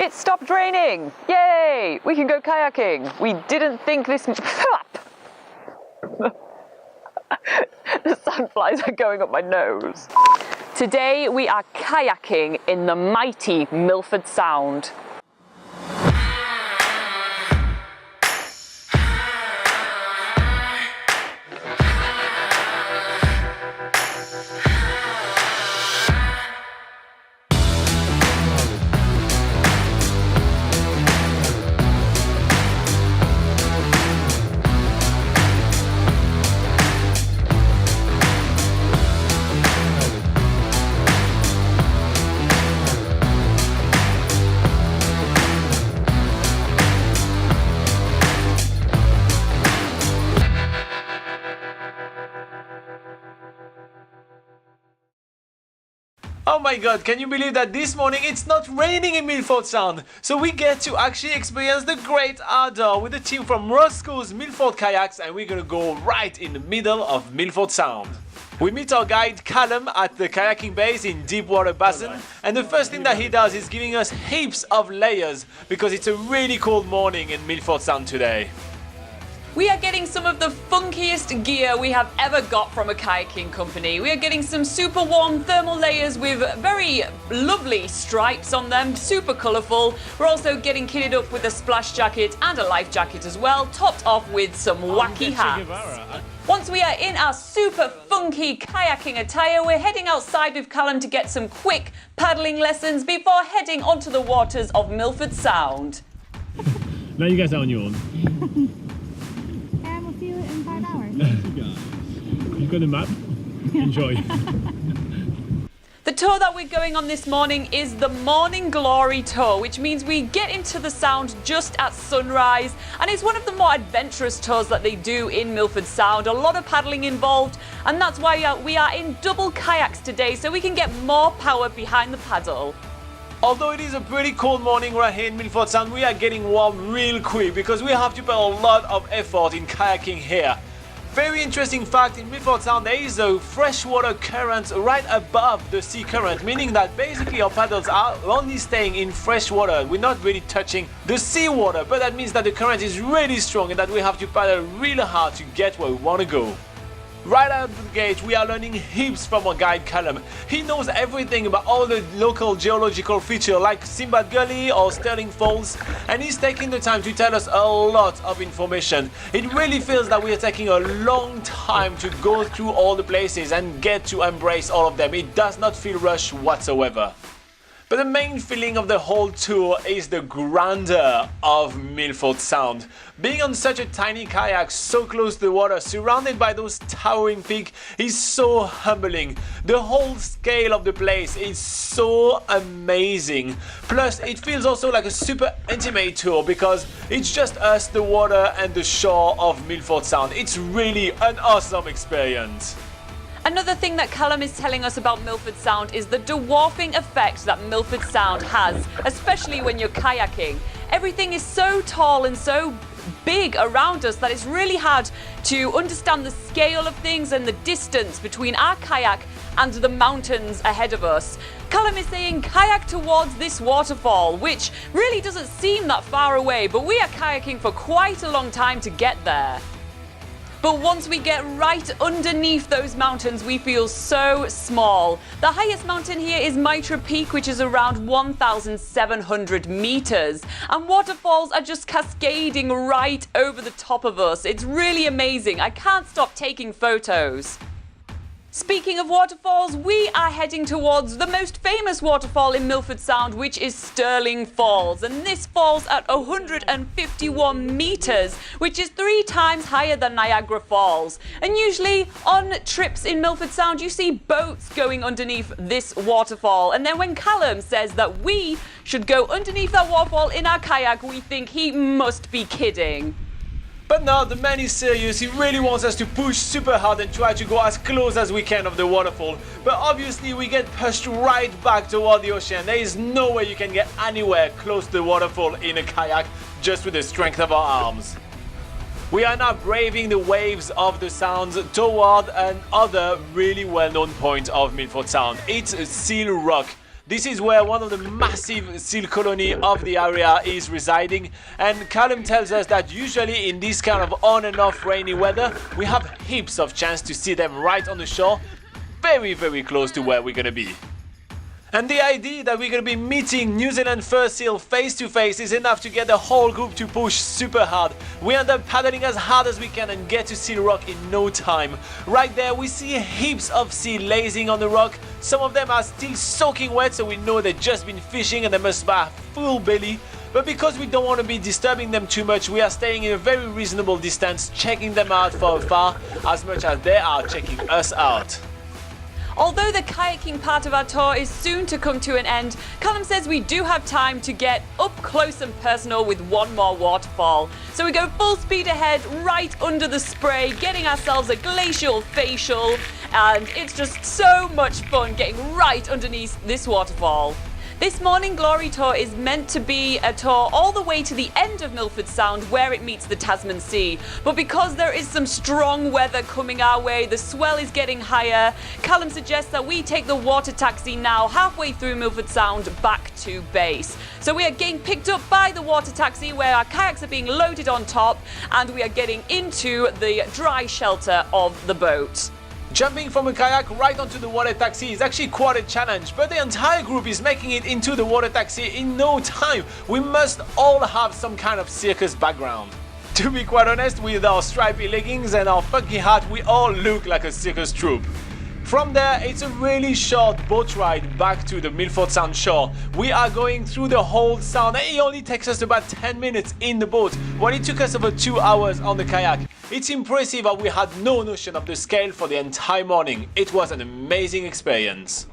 It stopped raining! Yay! We can go kayaking! We didn't think this... The sandflies are going up my nose. Today we are kayaking in the mighty Milford Sound. Oh my god, can you believe that this morning it's not raining in Milford Sound? So we get to actually experience the great outdoor with the team from Roscos Milford Kayaks, and we're gonna go right in the middle of Milford Sound. We meet our guide Callum at the kayaking base in Deepwater Basin, and the first thing that he does is giving us heaps of layers because it's a really cold morning in Milford Sound today. We are getting some of the funkiest gear we have ever got from a kayaking company. We are getting some super warm thermal layers with very lovely stripes on them, super colourful. We're also getting kitted up with a splash jacket and a life jacket as well, topped off with some wacky hats. Once we are in our super funky kayaking attire, we're heading outside with Callum to get some quick paddling lessons before heading onto the waters of Milford Sound. Now you guys are on your own. We'll see you in 5 hours. You've got a map? Enjoy. The tour that we're going on this morning is the Morning Glory Tour, which means we get into the Sound just at sunrise, and it's one of the more adventurous tours that they do in Milford Sound. A lot of paddling involved, and that's why we are in double kayaks today, so we can get more power behind the paddle. Although it is a pretty cold morning right here in Milford Sound, we are getting warm real quick because we have to put a lot of effort in kayaking here. Very interesting fact, in Milford Sound there is a freshwater current right above the sea current, meaning that basically our paddles are only staying in fresh water. We're not really touching the sea water, but that means that the current is really strong and that we have to paddle really hard to get where we want to go. Right out of the gate, we are learning heaps from our guide Callum. He knows everything about all the local geological features like Sinbad Gully or Sterling Falls, and he's taking the time to tell us a lot of information. It really feels that we are taking a long time to go through all the places and get to embrace all of them. It does not feel rushed whatsoever. But the main feeling of the whole tour is the grandeur of Milford Sound. Being on such a tiny kayak so close to the water, surrounded by those towering peaks, is so humbling. The whole scale of the place is so amazing. Plus, it feels also like a super intimate tour because it's just us, the water, and the shore of Milford Sound. It's really an awesome experience. Another thing that Callum is telling us about Milford Sound is the dwarfing effect that Milford Sound has, especially when you're kayaking. Everything is so tall and so big around us that it's really hard to understand the scale of things and the distance between our kayak and the mountains ahead of us. Callum is saying kayak towards this waterfall, which really doesn't seem that far away, but we are kayaking for quite a long time to get there. But once we get right underneath those mountains, we feel so small. The highest mountain here is Mitra Peak, which is around 1,700 meters. And waterfalls are just cascading right over the top of us. It's really amazing. I can't stop taking photos. Speaking of waterfalls, we are heading towards the most famous waterfall in Milford Sound, which is Sterling Falls. And this falls at 151 meters, which is 3 times higher than Niagara Falls. And usually on trips in Milford Sound, you see boats going underneath this waterfall. And then when Callum says that we should go underneath that waterfall in our kayak, we think he must be kidding. But now the man is serious. He really wants us to push super hard and try to go as close as we can of the waterfall. But obviously we get pushed right back toward the ocean. There is no way you can get anywhere close to the waterfall in a kayak just with the strength of our arms. We are now braving the waves of the Sound toward another really well-known point of Milford Sound. It's a Seal Rock. This is where one of the massive seal colony of the area is residing, and Callum tells us that usually in this kind of on and off rainy weather, we have heaps of chance to see them right on the shore, very, very close to where we're gonna be. And the idea that we're going to be meeting New Zealand fur seal face to face is enough to get the whole group to push super hard. We end up paddling as hard as we can and get to Seal Rock in no time. Right there we see heaps of sea lazing on the rock. Some of them are still soaking wet, so we know they've just been fishing and they must have full belly. But because we don't want to be disturbing them too much, we are staying in a very reasonable distance, checking them out from afar as much as they are checking us out. Although the kayaking part of our tour is soon to come to an end, Callum says we do have time to get up close and personal with one more waterfall. So we go full speed ahead, right under the spray, getting ourselves a glacial facial, and it's just so much fun getting right underneath this waterfall. This Morning Glory tour is meant to be a tour all the way to the end of Milford Sound where it meets the Tasman Sea. But because there is some strong weather coming our way, the swell is getting higher, Callum suggests that we take the water taxi now halfway through Milford Sound back to base. So we are getting picked up by the water taxi where our kayaks are being loaded on top and we are getting into the dry shelter of the boat. Jumping from a kayak right onto the water taxi is actually quite a challenge, but the entire group is making it into the water taxi in no time. We must all have some kind of circus background. To be quite honest, with our stripy leggings and our funky hat, we all look like a circus troupe. From there, it's a really short boat ride back to the Milford Sound shore. We are going through the whole sound and it only takes us about 10 minutes in the boat, while it took us over 2 hours on the kayak. It's impressive that we had no notion of the scale for the entire morning. It was an amazing experience.